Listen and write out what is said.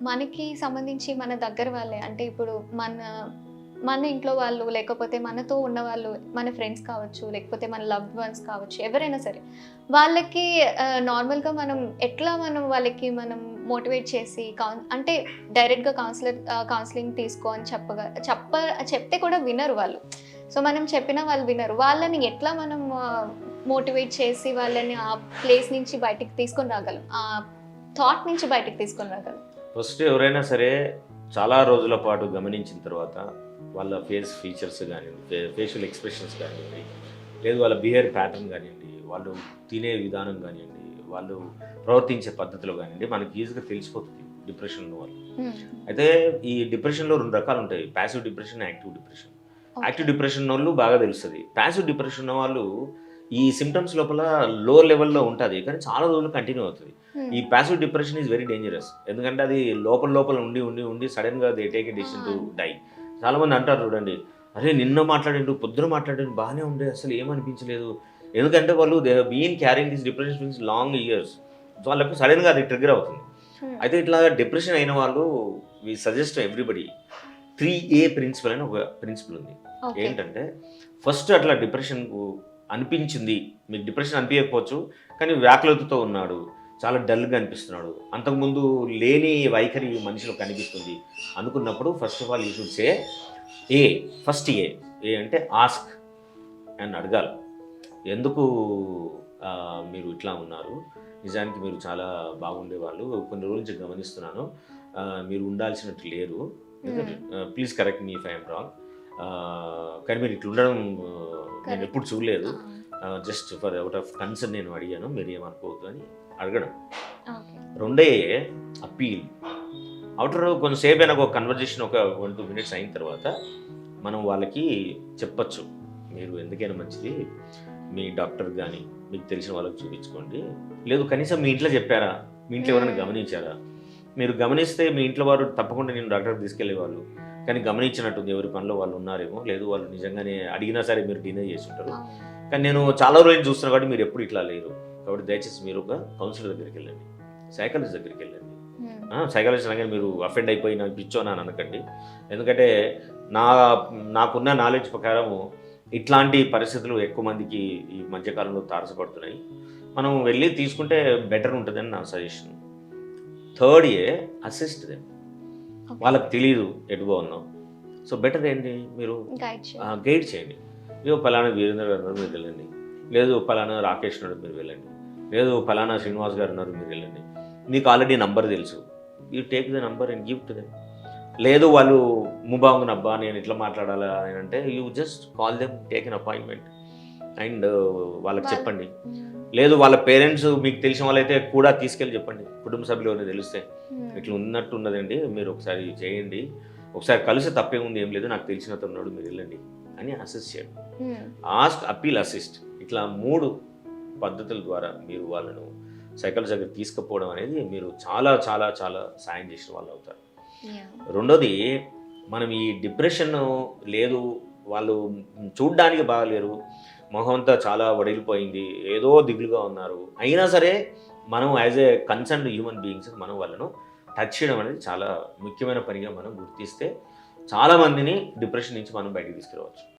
మనకి సంబంధించి మన దగ్గర వాళ్ళే అంటే ఇప్పుడు మన మన ఇంట్లో వాళ్ళు లేకపోతే మనతో ఉన్నవాళ్ళు మన ఫ్రెండ్స్ కావచ్చు, లేకపోతే మన లవ్డ్ వన్స్ కావచ్చు, ఎవరైనా సరే వాళ్ళకి నార్మల్‌గా మనం ఎట్లా వాళ్ళకి మనం మోటివేట్ చేసి అంటే డైరెక్ట్‌గా కౌన్సిలింగ్ తీసుకో అని చెప్తే కూడా వినరు వాళ్ళు. సో, మనం చెప్పినా వాళ్ళు వినరు. వాళ్ళని ఎట్లా మనం మోటివేట్ చేసి వాళ్ళని ఆ ప్లేస్ నుంచి బయటికి తీసుకొని రాగలం? ఆ థాట్ నుంచి బయటికి తీసుకొని రాగలం? ఫస్ట్ ఎవరైనా సరే చాలా రోజుల పాటు గమనించిన తర్వాత వాళ్ళ ఫీచర్స్ కానివ్వండి, ఫేషియల్ ఎక్స్ప్రెషన్స్ కానివ్వండి, లేదు వాళ్ళ బిహేవియర్ ప్యాటర్న్ కానివ్వండి, వాళ్ళు తినే విధానం కానివ్వండి, వాళ్ళు ప్రవర్తించే పద్ధతిలో కానివ్వండి, మనకి ఈజీగా తెలిసిపోతుంది డిప్రెషన్ ఉన్న వాళ్ళు. అయితే ఈ డిప్రెషన్లో 2 రకాలు ఉంటాయి: passive depression, active depression. Active depression వాళ్ళు బాగా తెలుస్తుంది. ప్యాసివ్ డిప్రెషన్ ఉన్న వాళ్ళు ఈ సిమ్టమ్స్ లోపల లో లెవెల్లో ఉంటుంది, కానీ చాలా రోజులు కంటిన్యూ అవుతుంది. ఈ passive depression is very dangerous. ఎందుకంటే అది లోపల ఉండి సడన్గా they take a decision to die. చాలామంది అంటారు చూడండి, అరే నిన్న మాట్లాడిండు, పొద్దున మాట్లాడిండు, బాగానే ఉండే, అసలు ఏమనిపించలేదు. ఎందుకంటే వాళ్ళు they been carrying this depression means long years. So వాళ్ళకు సడన్గా అది ట్రిగ్గర్ అవుతుంది. అయితే ఇట్లా డిప్రెషన్ అయిన వాళ్ళు వి సజెస్ట్ ఎవ్రీబడి 3A ప్రిన్సిపల్ అని ఒక ప్రిన్సిపల్ ఉంది. ఏంటంటే ఫస్ట్ అట్లా డిప్రెషన్కు అనిపించింది, మీకు డిప్రెషన్ అనిపించకపోవచ్చు, కానీ వ్యాకులతతో ఉన్నాడు, చాలా డల్గా అనిపిస్తున్నాడు, అంతకుముందు లేని వైఖరి మనిషిలో కనిపిస్తుంది అనుకున్నప్పుడు first of all you should say first ఏ అంటే ఆస్క్ అని అడగాలి. ఎందుకు మీరు ఇట్లా ఉన్నారు, నిజానికి మీరు చాలా బాగుండేవాళ్ళు, కొన్ని రోజుల నుంచి గమనిస్తున్నాను, మీరు ఉండాల్సినట్టు లేరు, please correct me if I'm wrong, కానీ మీరు ఇట్లా ఉండడం నేను ఎప్పుడు చూడలేదు, just for out of concern నేను అడిగాను, మీరు ఏమనుకోవద్దు అని అడగడం. రెండే అప్పీల్. అవుటర్ కొంతసేపు అయినా ఒక కన్వర్జేషన్ ఒక 1-2 minutes అయిన తర్వాత మనం వాళ్ళకి చెప్పచ్చు, మీరు ఎందుకైనా మంచిది మీ డాక్టర్ కానీ మీకు తెలిసిన వాళ్ళకి చూపించుకోండి, లేదు కనీసం మీ ఇంట్లో చెప్పారా, మీ ఇంట్లో ఎవరైనా గమనించారా, మీరు గమనిస్తే మీ ఇంట్లో వారు తప్పకుండా నేను డాక్టర్కి తీసుకెళ్లేవాళ్ళు, కానీ గమనించినట్టుంది ఎవరి పనిలో వాళ్ళు ఉన్నారేమో, లేదు వాళ్ళు నిజంగానే అడిగినా సరే మీరు డినై చేసి ఉంటారు, కానీ నేను చాలా రోజులు చూస్తున్నా కాబట్టి మీరు ఎప్పుడు ఇట్లా లేరు, కాబట్టి దయచేసి మీరు ఒక కౌన్సిలర్ దగ్గరికి వెళ్ళండి, సైకాలజిస్ట్ దగ్గరికి వెళ్ళండి. సైకాలజిస్ట్ అనగానే మీరు అఫెండ్ అయిపోయి నాకు పిచ్చోనా అని అనకండి, ఎందుకంటే నాకున్న నాలెడ్జ్ ప్రకారం ఇట్లాంటి పరిస్థితులు ఎక్కువ మందికి ఈ మధ్యకాలంలో తారసపడుతున్నాయి. మనం వెళ్ళి తీసుకుంటే బెటర్ ఉంటుందని నా సజెషన్. Third assist them. వాళ్ళకి తెలియదు ఎటుగా ఉన్నాం, సో బెటర్ ఏంటి మీరు గైడ్ చేయండి. లేదు పలానా వీరేంద్ర గారు ఉన్నారు మీరు వెళ్ళండి, లేదు పలానా రాకేష్ ఉన్నారు మీరు వెళ్ళండి, లేదు పలానా శ్రీనివాస్ గారు ఉన్నారు మీరు వెళ్ళండి, మీకు ఆల్రెడీ నంబర్ తెలుసు, you take the number and give to them. లేదు వాళ్ళు ముబాంగునబ్బా నేను ఇట్లా మాట్లాడాలా అని అంటే you just call them, take an appointment and వాళ్ళకి చెప్పండి. లేదు వాళ్ళ పేరెంట్స్ మీకు తెలిసిన వాళ్ళైతే కూడా తీసుకెళ్ళి చెప్పండి, కుటుంబ సభ్యులు ఎవరైనా తెలిస్తే ఇట్లా ఉన్నట్టు ఉన్నదండి, మీరు ఒకసారి చేయండి, ఒకసారి కలిసి తప్పే ఉంది, ఏం లేదు, నాకు తెలిసినట్టు ఉన్నాడు, మీరు వెళ్ళండి అని అసిస్ట్ చేయండి. ఆస్క్, అప్పీల్, అసిస్ట్, ఇట్లా 3 పద్ధతుల ద్వారా మీరు వాళ్ళను సైకాలజీ దగ్గర తీసుకుపోవడం అనేది మీరు చాలా చాలా చాలా సాయం చేసిన వాళ్ళు అవుతారు. రెండోది, మనం ఈ డిప్రెషన్ లేదు, వాళ్ళు చూడ్డానికి బాగలేరు, మొహం అంతా చాలా వడిలిపోయింది, ఏదో దిగులుగా ఉన్నారు, అయినా సరే మనం as a concerned human beings మనం వాళ్ళను టచ్ చేయడం అనేది చాలా ముఖ్యమైన పనిగా మనం గుర్తిస్తే చాలామందిని డిప్రెషన్ నుంచి మనం బయటికి తీసుకురావచ్చు.